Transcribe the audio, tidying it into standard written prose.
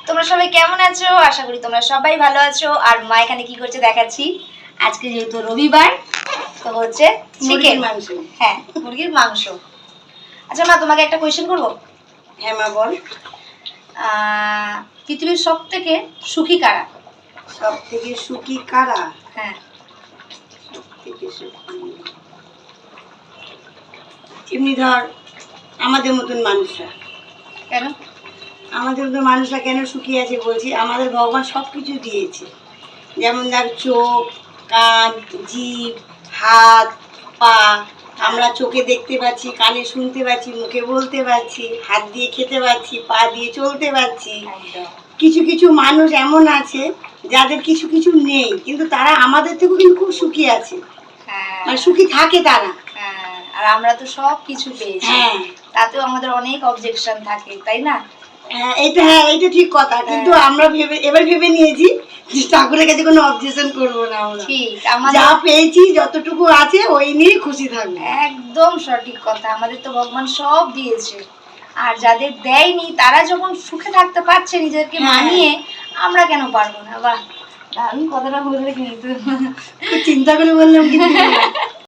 তোমরা সবাই কেমন আছো? আশা করি তোমরা সবাই ভালো আছো। আর মা এখানে কি করছে দেখাচ্ছি। আজকে যেহেতু রবিবার, তো হচ্ছে চিকেন মাংস। হ্যাঁ, মুরগির মাংস। আচ্ছা মা, তোমাকে একটা কোয়েশ্চেন করবো। হ্যাঁ মা বল। পৃথিবীর সব থেকে সুখী কারা? সব থেকে সুখী কারা? হ্যাঁ, সবথেকে সুখী এমনি ধর আমাদের মতন মানুষরা। কেন? আমাদের মতন মানুষরা কেন সুখী আছে বলছি, আমাদের ভগবান সব কিছু দিয়েছে। যেমন দেখ, চোখ, কান, জিভ, হাত, পা। আমরা চোখে দেখতে পাচ্ছি, কানে শুনতে পাচ্ছি, মুখে বলতে পারছি, হাত দিয়ে খেতে পাচ্ছি, পা দিয়ে চলতে পারছি। একদম। কিছু কিছু মানুষ এমন আছে যাদের কিছু কিছু নেই, কিন্তু তারা আমাদের থেকেও কিন্তু খুব সুখী আছে, হ্যাঁ, মানে সুখী থাকে তারা। হ্যাঁ, আর আমরা তো সব কিছু পেয়েছি। হ্যাঁ তাতেও আমাদের অনেক অবজেকশন থাকে, তাই না? এইটা ঠিক কথা, কিন্তু আমরা এবার ভেবে নিয়েছি যে ঠাকুরের কাছে কোনো অবজেকশন করবো না। আমরা ঠিক, যা আমাদের পেয়েছি যতটুকু আছে ওই নিয়ে খুশি থাকবো। একদম সঠিক কথা। আমাদের তো ভগবান সব দিয়েছে, আর যাদের দেয়নি তারা যখন সুখে থাকতে পারছে নিজেদেরকে হ্যাঁ। মানিয়ে, আমরা কেন পারবো না? বাহ, দারুণ কথাটা বললে কিন্তু। চিন্তা করে বললাম কিন্তু